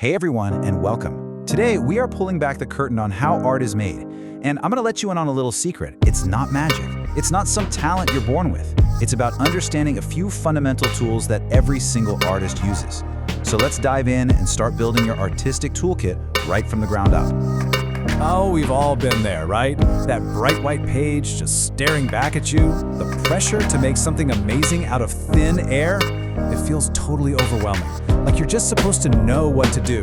Hey everyone, and welcome. Today, we are pulling back the curtain on how art is made. And I'm gonna let you in on a little secret. It's not magic. It's not some talent you're born with. It's about understanding a few fundamental tools that every single artist uses. So let's dive in and start building your artistic toolkit right from the ground up. Oh, we've all been there, right? That bright white page just staring back at you, the pressure to make something amazing out of thin air. It feels totally overwhelming, like you're just supposed to know what to do.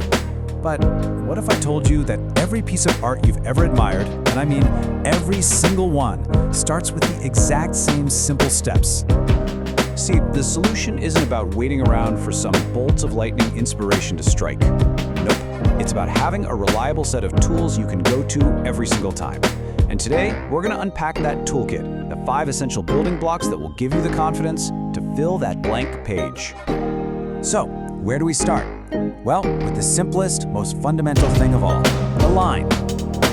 But what if I told you that every piece of art you've ever admired, and I mean every single one, starts with the exact same simple steps? See, the solution isn't about waiting around for some bolt of lightning inspiration to strike. Nope. It's about having a reliable set of tools you can go to every single time. And today, we're going to unpack that toolkit, the 5 essential building blocks that will give you the confidence to fill that blank page. So, where do we start? Well, with the simplest, most fundamental thing of all, a line.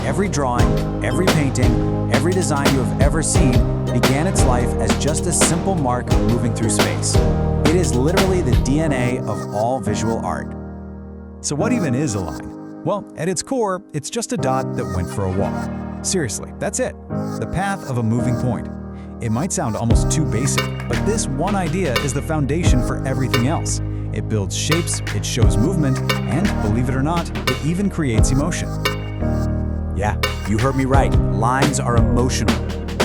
Every drawing, every painting, every design you have ever seen began its life as just a simple mark moving through space. It is literally the DNA of all visual art. So what even is a line? Well, at its core, it's just a dot that went for a walk. Seriously, that's it. The path of a moving point. It might sound almost too basic, but this one idea is the foundation for everything else. It builds shapes, it shows movement, and believe it or not, it even creates emotion. Yeah, you heard me right. Lines are emotional.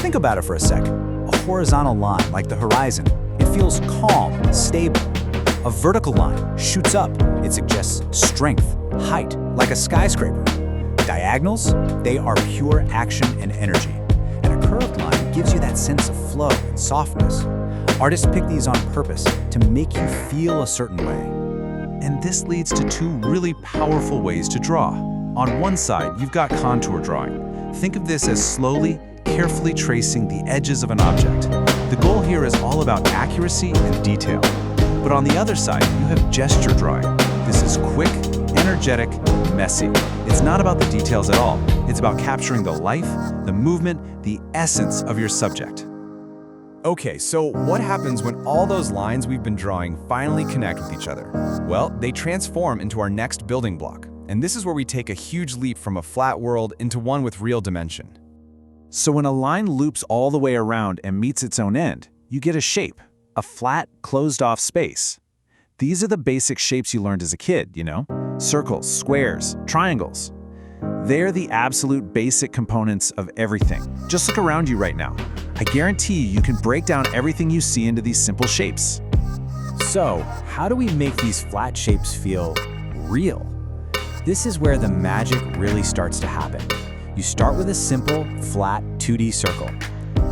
Think about it for a sec. A horizontal line, like the horizon, it feels calm, stable. A vertical line shoots up. It suggests strength, height, like a skyscraper. Diagonals, they are pure action and energy. And a curved line gives you that sense of flow and softness. Artists pick these on purpose to make you feel a certain way. And this leads to 2 really powerful ways to draw. On one side, you've got contour drawing. Think of this as slowly, carefully tracing the edges of an object. The goal here is all about accuracy and detail. But on the other side, you have gesture drawing. This is quick, energetic, messy. It's not about the details at all. It's about capturing the life, the movement, the essence of your subject. Okay, so what happens when all those lines we've been drawing finally connect with each other? Well, they transform into our next building block. And this is where we take a huge leap from a flat world into one with real dimension. So when a line loops all the way around and meets its own end, you get a shape, a flat, closed-off space. These are the basic shapes you learned as a kid, you know? Circles, squares, triangles. They're the absolute basic components of everything. Just look around you right now. I guarantee you can break down everything you see into these simple shapes. So, how do we make these flat shapes feel real? This is where the magic really starts to happen. You start with a simple, flat 2D circle.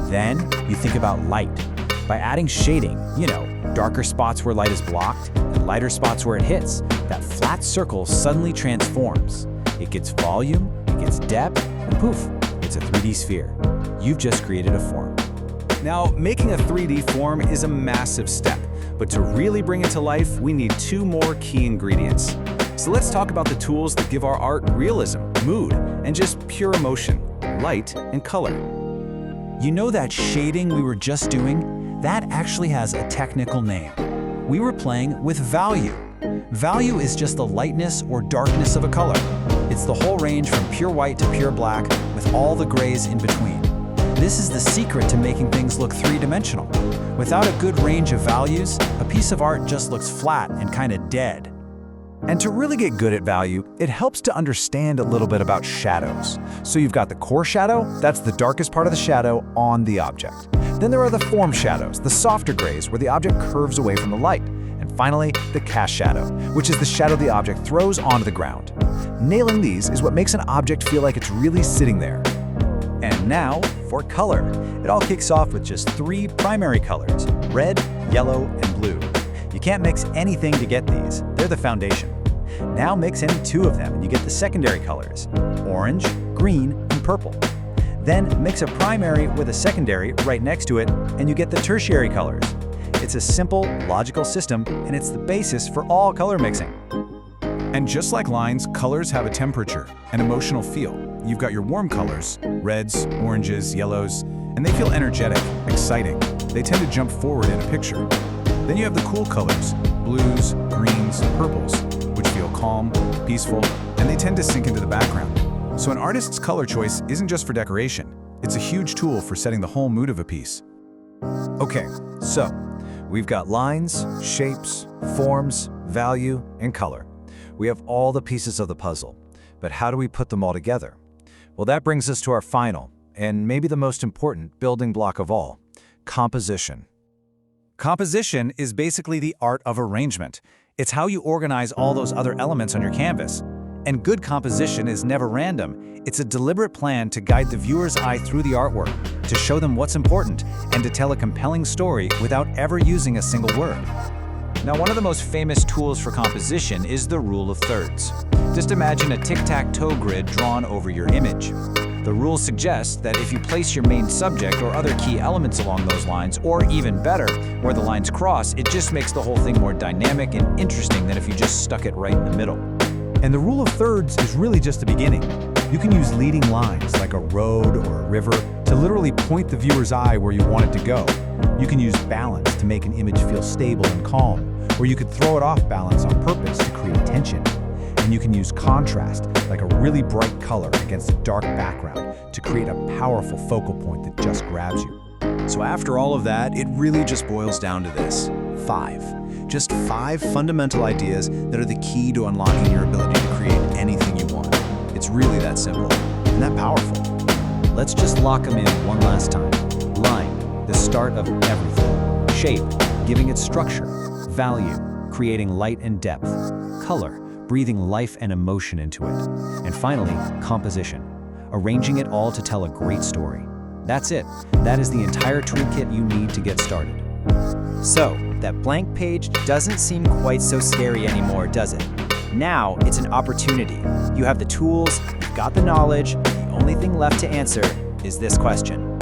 Then, you think about light. By adding shading, darker spots where light is blocked and lighter spots where it hits, that flat circle suddenly transforms. It gets volume, it gets depth, and poof, it's a 3D sphere. You've just created a form. Now, making a 3D form is a massive step, but to really bring it to life, we need 2 more key ingredients. So let's talk about the tools that give our art realism, mood, and just pure emotion, light and color. You know that shading we were just doing? That actually has a technical name. We were playing with value. Value is just the lightness or darkness of a color. It's the whole range from pure white to pure black, with all the grays in between. This is the secret to making things look 3-dimensional. Without a good range of values, a piece of art just looks flat and kind of dead. And to really get good at value, it helps to understand a little bit about shadows. So you've got the core shadow, that's the darkest part of the shadow on the object. Then there are the form shadows, the softer grays where the object curves away from the light. And finally, the cast shadow, which is the shadow the object throws onto the ground. Nailing these is what makes an object feel like it's really sitting there. And now, for color. It all kicks off with just 3 primary colors, red, yellow, and blue. You can't mix anything to get these. They're the foundation. Now mix any 2 of them and you get the secondary colors, orange, green, and purple. Then mix a primary with a secondary right next to it and you get the tertiary colors. It's a simple, logical system and it's the basis for all color mixing. And just like lines, colors have a temperature, an emotional feel. You've got your warm colors, reds, oranges, yellows, and they feel energetic, exciting. They tend to jump forward in a picture. Then you have the cool colors, blues, greens, purples, which feel calm, peaceful, and they tend to sink into the background. So an artist's color choice isn't just for decoration. It's a huge tool for setting the whole mood of a piece. Okay, so we've got lines, shapes, forms, value, and color. We have all the pieces of the puzzle, but how do we put them all together? Well, that brings us to our final, and maybe the most important building block of all, composition. Composition is basically the art of arrangement. It's how you organize all those other elements on your canvas. And good composition is never random. It's a deliberate plan to guide the viewer's eye through the artwork, to show them what's important, and to tell a compelling story without ever using a single word. Now, one of the most famous tools for composition is the rule of thirds. Just imagine a tic-tac-toe grid drawn over your image. The rule suggests that if you place your main subject or other key elements along those lines, or even better, where the lines cross, it just makes the whole thing more dynamic and interesting than if you just stuck it right in the middle. And the rule of thirds is really just the beginning. You can use leading lines, like a road or a river, to literally point the viewer's eye where you want it to go. You can use balance to make an image feel stable and calm, or you could throw it off balance on purpose to create tension. And you can use contrast, like a really bright color against a dark background, to create a powerful focal point that just grabs you. So after all of that, it really just boils down to this: 5. Just 5 fundamental ideas that are the key to unlocking your ability to create anything you want. It's really that simple and that powerful. Let's just lock them in one last time. Line, the start of everything. Shape, giving it structure. Value, creating light and depth. Color, breathing life and emotion into it. And finally, composition, arranging it all to tell a great story. That's it. That is the entire toolkit you need to get started. So, that blank page doesn't seem quite so scary anymore, does it? Now, it's an opportunity. You have the tools, you've got the knowledge, the only thing left to answer is this question.